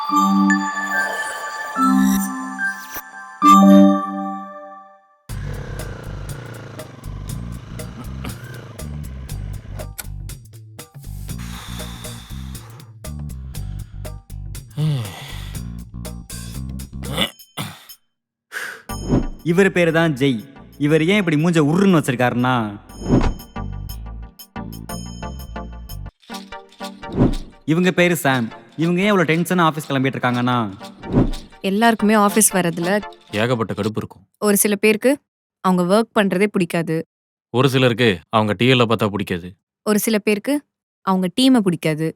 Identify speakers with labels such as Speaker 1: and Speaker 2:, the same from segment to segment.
Speaker 1: இவர் பேரு தான் ஜெய். இவர் ஏன் இப்படி மூஞ்ச உருன்னு வச்சிருக்காருன்னா, இவங்க பேரு சாம். இவங்க ஏன் இவ்வளவு டென்ஷனா ஆபீஸ் கிளம்பிட்டு இருக்காங்கன்னா,
Speaker 2: எல்லாருக்குமே ஆஃபீஸ் வரதுல
Speaker 3: ஏகப்பட்ட கடுப்பு இருக்கும்.
Speaker 2: ஒரு சில பேருக்கு அவங்க ஒர்க் பண்றதே பிடிக்காது.
Speaker 3: ஒரு சிலருக்கு அவங்க டிஎல்ல பார்த்தா பிடிக்காது.
Speaker 2: ஒரு சில பேருக்கு அவங்க டீமை பிடிக்காது.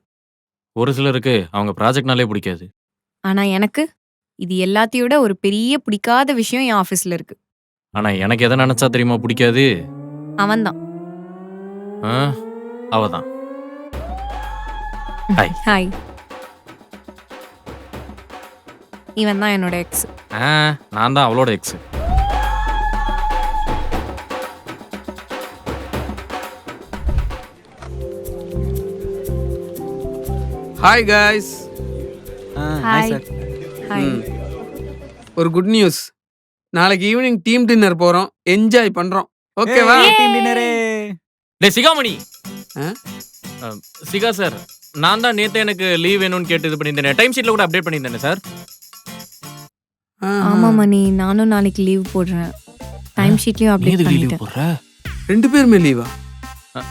Speaker 3: ஒரு சிலருக்கு அவங்க ப்ராஜெக்ட்னாலே பிடிக்காது.
Speaker 2: ஆனா எனக்கு இது எல்லாத்தையோட ஒரு பெரிய பிடிக்காத விஷயம் என் ஆஃபீஸ்ல இருக்கு.
Speaker 3: ஆனா எனக்கு எதை நினைச்சா தெரியுமா பிடிக்காது?
Speaker 2: அவன்தான்.
Speaker 3: ஆ, அவதான். ஹாய்.
Speaker 2: ஹாய். இவன் தான் என்னோட எக்ஸ்.
Speaker 3: நான் தான் அவளோட X.
Speaker 4: Hi guys.
Speaker 2: Hi.
Speaker 1: Sir.
Speaker 2: Hi.
Speaker 4: ஒரு குட் நியூஸ். நாளைக்கு ஈவினிங் டீம் டின்னர் போறோம். என்ஜாய் பண்றோம். ஓகேவா?
Speaker 1: டீம் டின்னரே.
Speaker 3: டேய் சிகாமணி.
Speaker 4: ஆ?
Speaker 3: சிகா சார், நான் தான் நேத்து எனக்கு லீவ் வேணும்னு கேட்டு இது பண்ணியிருந்தேன். டைம் ஷீட்ல கூட அப்டேட் பண்ணியிருந்தேன் சார்.
Speaker 2: ஆமா மணி, நானும் நாளைக்கு லீவ் போடுறேன். டைம் ஷீட்லயும் அப்டேட் பண்ணிட்டேன்.
Speaker 3: போடுற?
Speaker 4: 2 பேருமே லீவா?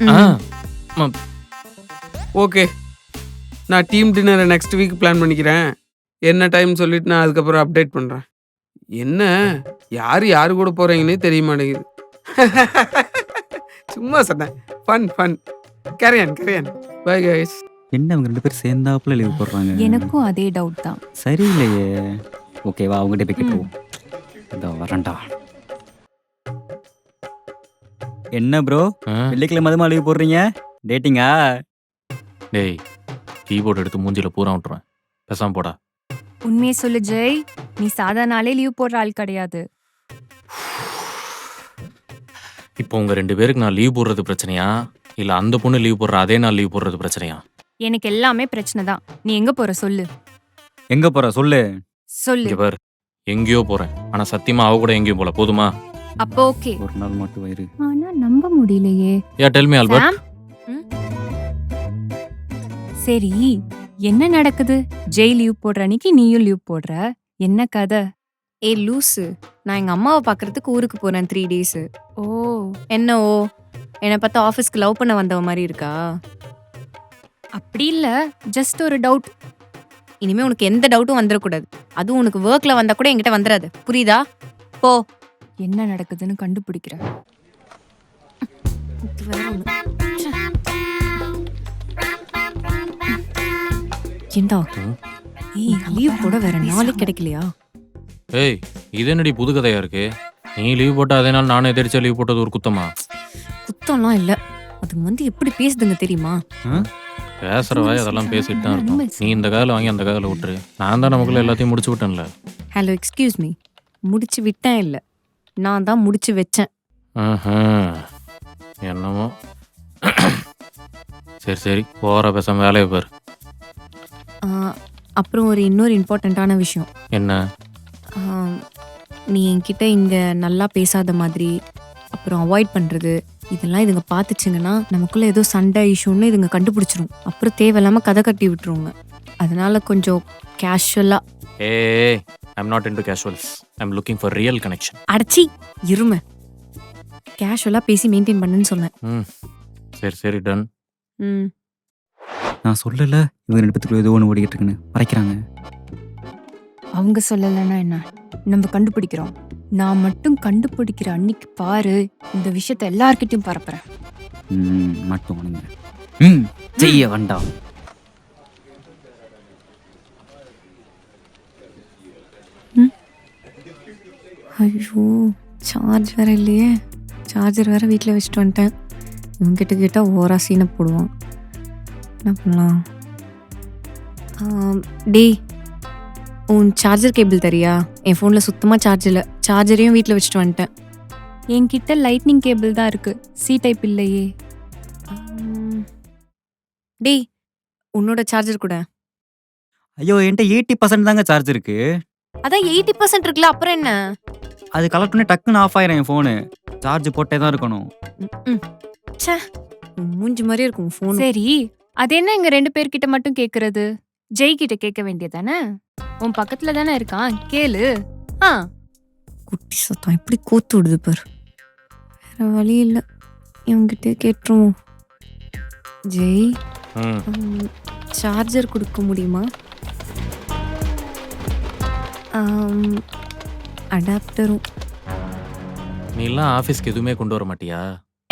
Speaker 3: ம்.
Speaker 4: ஓகே. நான் டீம் டின்னரை நெக்ஸ்ட் வீக் பிளான் பண்ணிக்கிறேன். என்ன டைம் சொல்லிட்டு நான் அதுக்கப்புறம் அப்டேட் பண்றேன். என்ன யாரு கூட போறீங்கன்னே தெரிய மாட்டேங்குது. சும்மா சொன்னேன். ஃபன். கேரியன். Bye guys.
Speaker 1: என்ன அவங்க 2 பேரும் சேர்ந்தாப்புல லீவ் போடுறாங்க?
Speaker 2: எனக்கும் அதே டவுட் தான்.
Speaker 1: சரியில்லையே. ஓகேவா, அவங்ககிட்ட போய் கேட்டுருவோம். இதோ வரேன்டா. என்ன ப்ரோ, வெள்ளிக்கிழமை மதுமா லீவ் போடுறீங்க? டேட்டிங்கா?
Speaker 3: டேய், கீபோர்டு எடுத்து மூஞ்சில பூரா விட்டுருவேன். பேசாம போடா.
Speaker 5: உண்மையை சொல்லு ஜெய், நீ சாதா நாளே லீவ் போடுற ஆள் கிடையாது.
Speaker 3: இப்போ உங்க 2 பேருக்கு நான் லீவ் போடுறது பிரச்சனையா, இல்ல அந்த பொண்ணு லீவ் போடுற அதே நாள் லீவ் போடுறது பிரச்சனையா?
Speaker 5: எனக்கு எல்லாமே பிரச்சனை தான். நீ எங்க போற சொல்லு.
Speaker 1: எங்க போற சொல்லு.
Speaker 5: சொல்லு.
Speaker 3: இங்க பாரு, எங்கேயோ போறேன். ஆனா சத்தியமா அவ கூட எங்கேயும் போல. போதுமா?
Speaker 5: அப்போ ஓகே.
Speaker 1: ஒரு நாள் மட்டும் வயிறு.
Speaker 5: ஆனா நம்ப முடியலையே.
Speaker 3: யா டெல் மீ ஆல்பர்ட்.
Speaker 5: சாம்? சரி, என்ன நடக்குது? ஜெய் லீவ் போடுற அன்னைக்கு நீயும் லீவ் போடுற. என்ன கதை?
Speaker 2: ஏ லூசு, நான் எங்க அம்மாவை பார்க்கறதுக்கு ஊருக்கு போறேன் 3 days.
Speaker 5: ஓ,
Speaker 2: என்ன ஓ, என்னை பார்த்தா ஆஃபீஸ்க்கு லவ் பண்ண வந்தவ மாதிரி இருக்கா?
Speaker 5: அப்படி இல்ல, ஜஸ்ட் ஒரு டவுட்.
Speaker 2: இனிமே உனக்கு எந்த டவுட்டும் வந்துடக்கூடாது. அதுவும் உனக்கு ஒர்க்ல வந்தா கூட என்கிட்ட வந்துடாது, புரியுதா? போ.
Speaker 5: என்ன நடக்குதுன்னு கண்டுபிடிக்கிறேன்.
Speaker 2: இது வேற ஒண்ணு. ச்சே. ஏண்டா, ஏய் லீவ் போட வேற நாளே கிடைக்கலையா?
Speaker 3: ஏய், இது என்னடி புது கதையா இருக்கு? நீ லீவ் போட்ட அதே நாள் நானும் எதிர்த்து லீவ் போட்டது ஒரு குத்தமா?
Speaker 2: குத்தம்லாம் இல்ல, அதுங்க வந்து எப்படி பேசுதுங்க தெரியுமா?
Speaker 3: பேசுற வாய் அதெல்லாம் பேசிட்டு தான் இருக்கும். நீ இந்த காதில் வாங்கி அந்த காதில் விட்டுரு. நான் தான் நமக்குள்ள எல்லாத்தையும் முடிச்சு விட்டேன்ல.
Speaker 2: ஹலோ எக்ஸ்கியூஸ் மீ, முடிச்சு விட்டேன் இல்ல, நான் தான் முடிச்சு வச்சேன்.
Speaker 3: என்னமோ. சரி போற பேசாம வேலையை பாரு.
Speaker 2: அப்புறம் இன்னொரு இம்பார்ட்டண்ட்டான விஷயம்.
Speaker 3: என்ன?
Speaker 2: நீ என்கிட்ட இங்கே நல்லா பேசாத மாதிரி, அப்புறம் அவாய்ட் பண்ணுறது, இதெல்லாம் இதுங்க பார்த்துச்சுங்கன்னா நமக்குள்ளே ஏதோ சண்டை இஷ்யூன்னு இதுங்க கண்டுபிடிச்சிரும். அப்புறம் தேவையில்லாமல் கதை கட்டி விட்டுருவோங்க. அதனால கொஞ்சம் கேஷுவலாக.
Speaker 3: ஏய், I'm not into casuals. I'm looking for real connection.
Speaker 2: அடைச்சி இருமை. கேஷுவலாக பேசி மெயின்டைன் பண்ணுன்னு சொன்னேன்.
Speaker 3: சரி டன்.
Speaker 1: நான் சொல்லல, இவங்க 2 பேத்துக்குள்ள ஏதோ ஒன்று ஓடிக்கிட்டு இருக்குன்னு மறைக்கிறாங்க.
Speaker 5: அவங்க சொல்லலைன்னா என்ன, நம்ம கண்டுபிடிக்கிறோம். நான் மட்டும் கண்டுபிடிக்கிற அன்னைக்கு பாரு, இந்த விஷயத்த எல்லார்கிட்டயும் பரப்புறேன்.
Speaker 1: மட்டும் ஒண்ணுங்க. செய்ய வேண்டாம்.
Speaker 2: ஐயோ, சார்ஜ் வேற இல்லையே. சார்ஜர் வேற வீட்டில் வச்சுட்டு வந்துட்டேன். இவங்கிட்ட கேட்டால் ஓரா சீனை போடுவான். என்ன பண்ணலாம்? டேய், உன் சார்ஜர் கேபிள் தெரியா? என் ஃபோனில் சுத்தமாக சார்ஜ் இல்லை. சார்ஜரையும் வீட்டில் வச்சுட்டு வந்துட்டேன்.
Speaker 5: என்கிட்ட லைட்னிங் கேபிள் தான் இருக்கு, சி டைப் இல்லையே.
Speaker 2: டேய், உன்னோட சார்ஜர் கூட.
Speaker 1: ஐயோ என்கிட்ட 80% தாங்க சார்ஜ் இருக்கு.
Speaker 2: அதான் 80% இருக்குல்ல, அப்புறம் என்ன?
Speaker 1: அது கலெக்ட் பண்ணி டக்குன்னு ஆஃப் ஆயிரும் என் ஃபோனு. சார்ஜ் போட்டே தான் இருக்கணும்.
Speaker 2: ம்ம். ச்சே, உன் மூஞ்சி மாதிரியே இருக்கும் ஃபோன்.
Speaker 5: சரி, அது என்ன எங்க 2 பேர்கிட்ட மட்டும் கேக்குறது? ஜெய் கிட்ட கேட்க வேண்டியதானே? உன் பக்கத்துல தானே இருக்கான், கேளு. ஆ,
Speaker 2: குட்டி சத்தம் எப்படி கோத்து விடுது பாரு. வேற வழி இல்லை, இவங்கிட்டே கேட்டுருவோம். ஜெய்,
Speaker 3: ம்
Speaker 2: சார்ஜர் கொடுக்க முடியுமா? அடாப்டரும்.
Speaker 3: நீலாம் ஆஃபீஸ்க்கு எதுவுமே கொண்டு வர மாட்டியா?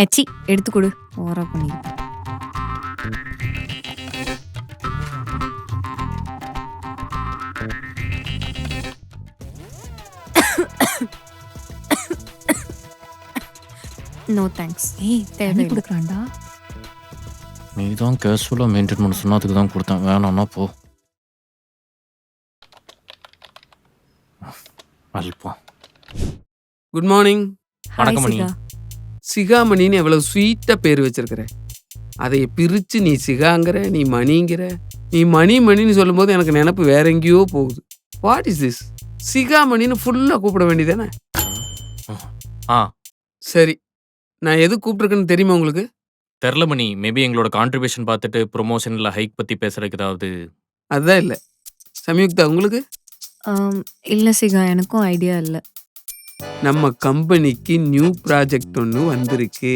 Speaker 2: எச்சி எடுத்து கொடு, ஓவரா பண்ணி. No thanks.
Speaker 5: ஏய் தண்ணி
Speaker 2: தேவையில்லை.
Speaker 5: கொடுக்குறான்டா.
Speaker 3: நீ தான் கேஷுவலாக மெயின்டைன் பண்ண சொன்னா அதுக்கு தான் கொடுத்தேன். வேணாம்னா போ. அல்பம்.
Speaker 4: Good morning.
Speaker 3: வணக்கம்
Speaker 2: Hi,
Speaker 3: மணி.
Speaker 2: சிகா.
Speaker 4: சிகாமணின்னு எவ்வளவு ஸ்வீட்டா பேர் வச்சிருக்கிற. அதை பிரிச்சு நீ சிகாங்கிற, நீ மணிங்கிற. நீ மணின்னு சொல்லும்போது எனக்கு நினப்பு வேற எங்கேயோ போகுது. What is this? சிகாமணின்னு ஃபுல்லா கூப்பிட வேண்டியதானே?
Speaker 3: ஆ
Speaker 4: சரி, நான் எது கூப்பிட்டுருக்கேன்னு தெரியுமா உங்களுக்கு?
Speaker 3: தெரில மணி. மேபி எங்களோட கான்ட்ரிபியூஷன் பார்த்துட்டு ப்ரொமோஷனில் ஹைக் பற்றி பேசுறதுக்கு ஏதாவது.
Speaker 4: அதுதான் இல்லை. சம்யுக்தா உங்களுக்கு?
Speaker 2: இல்லை சிகா, எனக்கும் ஐடியா இல்லை.
Speaker 4: நம்ம கம்பெனிக்கு நியூ ப்ராஜெக்ட் ஒன்று வந்திருக்கு.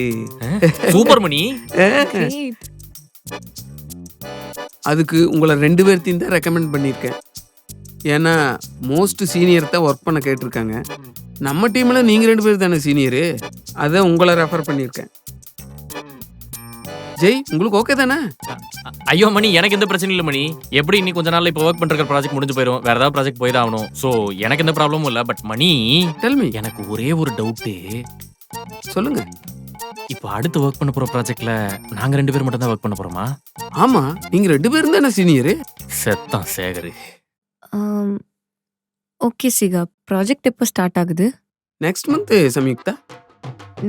Speaker 3: Super money.
Speaker 4: அதுக்கு உங்களை 2 பேர்த்தையும் தான் ரெக்கமெண்ட் பண்ணியிருக்கேன். ஏன்னா மோஸ்ட் சீனியர் தான் ஒர்க் பண்ண கேட்டிருக்காங்க. நம்ம டீமில் நீங்கள் 2 பேர் தானே சீனியரு, அதை உங்களை ரெஃபர் பண்ணியிருக்கேன். ஜெய், உங்களுக்கு ஓகே தானே?
Speaker 3: ஐயோ மணி, எனக்கு எந்த பிரச்சனையும் இல்லை மணி. எப்படி இன்னி கொஞ்ச நாள்ல இப்போ ஒர்க் பண்ற ப்ராஜெக்ட் முடிஞ்சு போயிடும். வேற ஏதாவது ப்ராஜெக்ட் போய் தான் ஆகணும். ஸோ எனக்கு எந்த ப்ராப்ளமும் இல்லை. But Mani,
Speaker 4: tell me.
Speaker 3: எனக்கு ஒரே ஒரு டவுட்டு.
Speaker 4: சொல்லுங்க.
Speaker 3: இப்போ அடுத்து ஒர்க் பண்ண போற ப்ராஜெக்ட்ல நாங்க 2 பேர் மட்டும் தான் ஒர்க் பண்ண போறோமா?
Speaker 4: ஆமா, நீங்கள் 2 பேரும் தானே சீனியரு.
Speaker 3: செத்தான் சேகர்.
Speaker 2: ஓகே சிகா, ப்ராஜெக்ட் எப்போ ஸ்டார்ட் ஆகுது?
Speaker 4: Next month Samyuktha.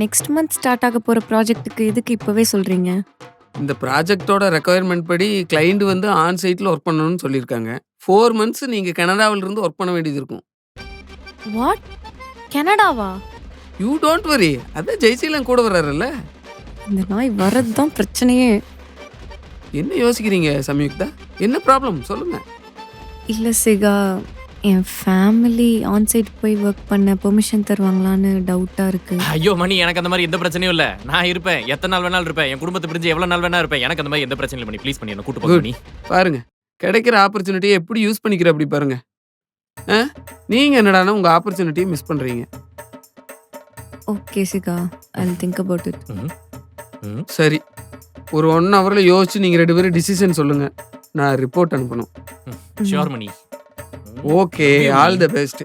Speaker 2: Next month start ஆக போகிற ப்ராஜெக்ட்டுக்கு எதுக்கு இப்போவே சொல்கிறீங்க?
Speaker 4: இந்த ப்ராஜெக்டோட ரெக்குயர்மெண்ட் படி கிளைண்ட் வந்து ஆன் சைட்டில் ஒர்க் பண்ணணும்னு சொல்லியிருக்காங்க. 4 months நீங்கள் கனடாவில் இருந்து ஒர்க் பண்ண வேண்டியது இருக்கும்.
Speaker 2: வாட்? கனடாவா?
Speaker 4: யூ டோன்ட் வரி, அதான் ஜெய்சீலன் கூட வர்றாருல்ல.
Speaker 2: இந்த நாய் வர்றது தான் பிரச்சனையே.
Speaker 4: என்ன யோசிக்கிறீங்க சம்யுக்தா? என்ன ப்ராப்ளம் சொல்லுங்க.
Speaker 2: இல்லை சிகா, என் ஃபேமிலி ஆன்சைட் போய் ஒர்க் பண்ண பெர்மிஷன் தருவாங்களான்னு டவுட்டாக இருக்குது.
Speaker 3: ஐயோ மணி, எனக்கு அந்த மாதிரி எந்த பிரச்சனையும் இல்லை. நான் இருப்பேன், எத்தனை நாள் வேணாலும் இருப்பேன். என் குடும்பத்தை பிரிஞ்சு எவ்வளவு நாள் வேணா இருப்பேன். எனக்கு அந்த மாதிரி எந்த பிரச்சனையும் இல்லை மணி. ப்ளீஸ் பண்ணி என்ன கூட்டு போங்க மணி.
Speaker 4: பாருங்க, கிடைக்கிற ஆப்பர்ச்சுனிட்டியை எப்படி யூஸ் பண்ணிக்கிற அப்படி பாருங்க. நீங்கள் என்னடானா உங்கள் ஆப்பர்ச்சுனிட்டியை மிஸ் பண்ணுறீங்க.
Speaker 2: Okay Sikha, I will think about it.
Speaker 4: சரி, ஒரு 1 hourல யோசிச்சு நீங்கள் 2 பேரும் டிசிஷன் சொல்லுங்க. நான் ரிப்போர்ட் அனுப்பணும்.
Speaker 3: Sure Mani.
Speaker 4: Okay, all the best.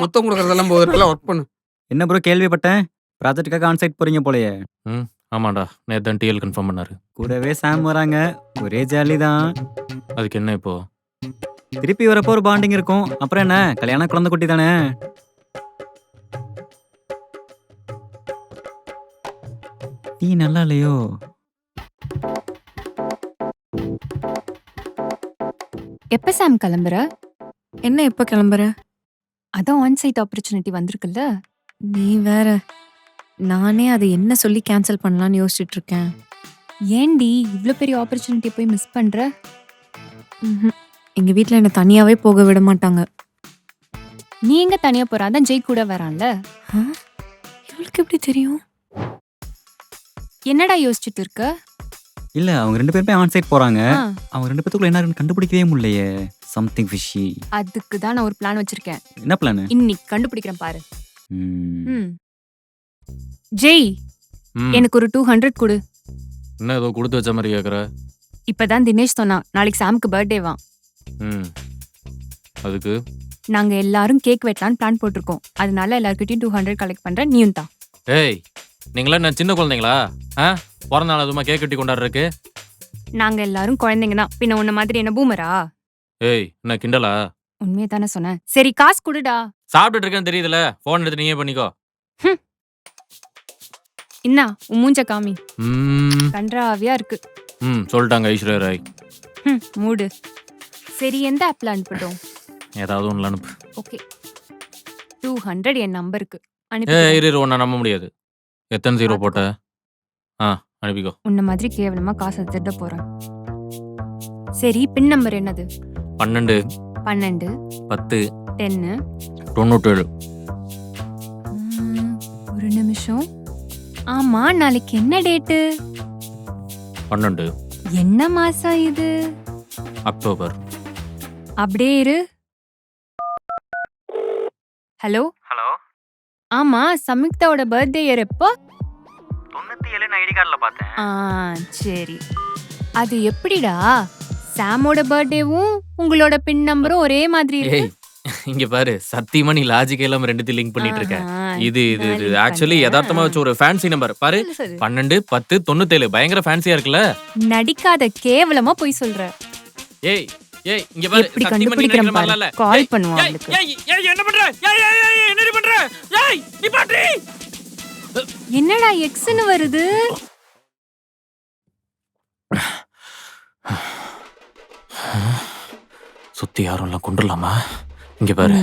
Speaker 4: மொத்தம் கொடுக்கறதெல்லாம் போது, நல்லா ஒர்க் பண்ணு.
Speaker 1: என்ன ப்ரோ கேள்விப்பட்டேன், ப்ராஜெக்ட்டுக்காக ஆன்சைட் போறீங்க போலயே.
Speaker 3: ஆமாண்டா, நேற்று தான் டிஎல் கன்ஃபார்ம் பண்ணாரு.
Speaker 1: கூடவே சாம் வராங்க, ஒரே ஜாலி தான்.
Speaker 3: அதுக்கு என்ன இப்போ?
Speaker 1: திருப்பி வரப்போ ஒரு பாண்டிங் இருக்கும். அப்புறம் என்ன, கல்யாணம் குழந்தை குட்டி தானே. நீ நல்லா இல்லையோ?
Speaker 5: எப்ப சாம் கிளம்புற?
Speaker 2: என்ன எப்போ கிளம்புற?
Speaker 5: அதான் ஆன் சைட் ஆப்பர்ச்சுனிட்டி வந்திருக்குல்ல.
Speaker 2: நீ வேற, நானே அதை என்ன சொல்லி கேன்சல் பண்ணலான்னு யோசிச்சுட்டு இருக்கேன்.
Speaker 5: ஏண்டி இவ்ளோ பெரிய ஆப்பர்ச்சுனிட்டி போய் மிஸ் பண்ற?
Speaker 2: எங்கள் வீட்டில் என்னை தனியாகவே போக விட மாட்டாங்க.
Speaker 5: நீ எங்க தனியா போற? அதான் ஜெய் கூட வரான்ல.
Speaker 2: இவளுக்கு எப்படி தெரியும்?
Speaker 5: என்னடா யோசிச்சுட்டு இருக்க?
Speaker 1: இல்ல, அவங்க 2 பேருமே ஆன்சைட் போறாங்க.
Speaker 5: ஆ,
Speaker 1: அவங்க 2 பேத்துக்குள்ள என்ன இருக்குன்னு கண்டுபிடிக்கவே முடியலையே. Something fishy.
Speaker 5: அதுக்கு தான் நான் ஒரு பிளான் வச்சிருக்கேன்.
Speaker 1: என்ன பிளான்?
Speaker 5: இன்னைக்கு கண்டுபிடிக்கிறேன் பாரு. ஜெய், எனக்கு ஒரு 200 கொடு.
Speaker 3: என்ன ஏதோ கொடுத்து வச்ச மாதிரி கேட்குற?
Speaker 5: இப்பதான் தினேஷ் சொன்னா நாளைக்கு சாமுக்கு பர்த்டேவா.
Speaker 3: அதுக்கு
Speaker 5: நாங்க எல்லாரும் கேக் வெட்டலான்னு பிளான் போட்டிருக்கோம். அதனால எல்லார்கிட்டயும் 200 கலெக்ட் பண்றேன். நீயும் தான்.
Speaker 3: ஏய், நீங்களா என்ன சின்ன குழந்தைங்களா? பிறந்த நாள் அதுமா கேக் கட்டி கொண்டாடுறதுக்கு?
Speaker 5: நாங்க எல்லாரும் குழந்தைங்க தான். பின்ன உன்ன மாதிரி என்ன பூமரா?
Speaker 3: ஏய், என்ன கிண்டலா?
Speaker 5: உண்மையை தானே சொன்னேன். சரி காசு கொடுடா.
Speaker 3: சாப்பிட்டுட்டு இருக்கேன்னு தெரியுதுல, போன் எடுத்து நீயே பண்ணிக்கோ.
Speaker 5: இன்னா உன் மூஞ்ச காமி. கன்றாவியா இருக்கு.
Speaker 3: சொல்லிட்டாங்க ஐஸ்வர்யா ராய்.
Speaker 5: மூடு. சரி எந்த ஆப்ல அனுப்பட்டும்?
Speaker 3: ஏதாவது ஒண்ணுல அனுப்பு.
Speaker 5: ஓகே 200 என் நம்பருக்கு
Speaker 3: ஏ
Speaker 5: அனுப்பி.
Speaker 3: இரு உன்னை நம்ப முடியாது. எத்தனை ஜீரோ போட்ட? அனுப்பிக்கோ.
Speaker 5: உன்ன மாதிரி கேவலமா காசை திருட போறேன். சரி பின் நம்பர் என்னது?
Speaker 3: 12
Speaker 5: 12
Speaker 3: 10
Speaker 5: 10.
Speaker 3: 97.
Speaker 5: ஒரு நிமிஷம். ஆமா நாளைக்கு என்ன டேட்டு?
Speaker 3: 12
Speaker 5: என்ன மாசம் இது?
Speaker 3: அக்டோபர்.
Speaker 5: அப்படியே இரு. ஹலோ
Speaker 1: ஹலோ
Speaker 5: ஆமா சம்யுக்தாவோட பர்த்டே இயர் எப்போ?
Speaker 1: 97 ஐடி கார்டில் பார்த்தேன்.
Speaker 5: சரி அது எப்படிடா சாமோட பர்த்டேவும் உங்களோட பின் நம்பரும் ஒரே மாதிரி இருக்கு?
Speaker 3: ஏய் இங்க பாரு, சத்தியமா நீ லாஜிக்கே இல்லாம ரெண்டுத்தையும் லிங்க் பண்ணிட்டு இருக்க.
Speaker 5: ஆஹா,
Speaker 3: இது இது
Speaker 5: நான்
Speaker 3: இது
Speaker 5: link
Speaker 3: ஆக்சுவலி
Speaker 5: பண்ணேன்.
Speaker 3: யதார்த்தமா வச்ச ஒரு ஃபேன்சி நம்பர் பாரு.
Speaker 5: சொல்லு, சொல்லு.
Speaker 3: 12 10 97 பயங்கர ஃபேன்சியா இருக்குல்ல.
Speaker 5: நடிக்காத கேவலமா போய் சொல்ற.
Speaker 3: ஏய் ஏய் இங்க பாரு,
Speaker 5: எப்படி
Speaker 3: சத்தியமா நீ
Speaker 5: கண்டுபிடிக்கிறேன்
Speaker 3: நினைக்கிற மாதிரிலாம்
Speaker 5: பாரு.
Speaker 3: இல்ல.
Speaker 5: கால்
Speaker 3: ஏய்,
Speaker 5: பண்ணுவான்
Speaker 3: ஏய்,
Speaker 5: அவளுக்கு.
Speaker 3: ஏய், ஏய், என்ன பண்ற? ஏய் ஏய் ஏய் என்னடி பண்ற? ஏய் நீ பாட்டி.
Speaker 5: என்னடா எக்ஸ்னு வருது?
Speaker 3: சுத்தி யாரும் எல்லாம் கொண்டுலாமா? இங்க பாரு,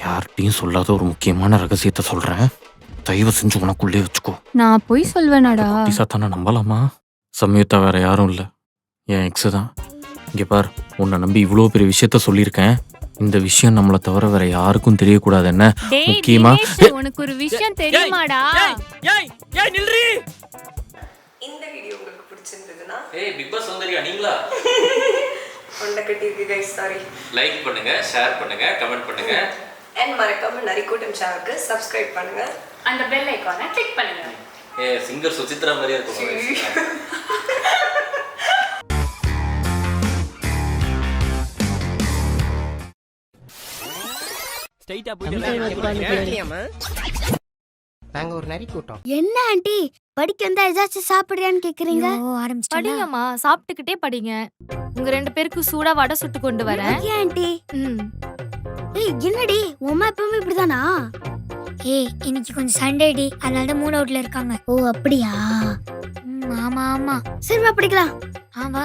Speaker 3: யார்கிட்டயும் சொல்லாத ஒரு முக்கியமான ரகசியத்தை சொல்றேன். தயவு செஞ்சு உனக்குள்ளே வச்சுக்கோ.
Speaker 5: நான் போய் சொல்வேனாடா?
Speaker 3: சாத்தான நம்பலாமா? சம்யுக்தா வேற யாரும் இல்ல, என் எக்ஸ் தான். இங்க பார், உன்னை நம்பி இவ்வளோ பெரிய விஷயத்த சொல்லியிருக்கேன். இந்த விஷயம் நம்மளை தவிர வேற யாருக்கும் தெரியக்கூடாது. என்ன
Speaker 5: டேய்
Speaker 3: முக்கியமா
Speaker 5: தினேஷ், உனக்கு ஒரு விஷயம் தெரியுமாடா?
Speaker 3: ஏய் ஏய் நில்றி.
Speaker 6: இந்த வீடியோ உங்களுக்கு பிடிச்சிருந்ததுன்னா
Speaker 3: ஏய் பிக் பாஸ் வந்தறியா நீங்களா?
Speaker 6: ஒன்றை கட்டியிருக்கு கைஸ், சாரி.
Speaker 3: லைக் பண்ணுங்க, ஷேர் பண்ணுங்க, கமெண்ட் பண்ணுங்க.
Speaker 6: அண்ட் மறக்காம நரிக்கூட்டம் சேனலுக்கு சப்ஸ்கிரைப் பண்ணுங்க.
Speaker 5: அந்த பெல் ஐகானை கிளிக் பண்ணுங்க.
Speaker 3: ஏய் சிங்கர் சுசித்ரா மாதிரியா இருக்கும்.
Speaker 7: நாங்க ஒரு நரி கூட்டம்.
Speaker 8: என்ன ஆண்டி படிக்க வந்தா ஏதாச்சும் சாப்பிடுறியான்னு கேக்குறீங்க?
Speaker 2: படிங்கம்மா, சாப்பிட்டுக்கிட்டே படிங்க. உங்க 2 பேருக்கு சூடா வடை சுட்டு கொண்டு வரேன்.
Speaker 8: Okay aunty.
Speaker 2: ம்.
Speaker 8: ஏய் என்னடி உம்மா எப்பவுமே இப்படிதானா?
Speaker 9: ஏய் இன்னைக்கு கொஞ்சம் சண்டேடி, அதனால தான் மூட் அவுட்ல இருக்காங்க.
Speaker 8: ஓ அப்படியா?
Speaker 9: ஆமா ஆமா.
Speaker 8: சரி வா படிக்கலாம்.
Speaker 9: வா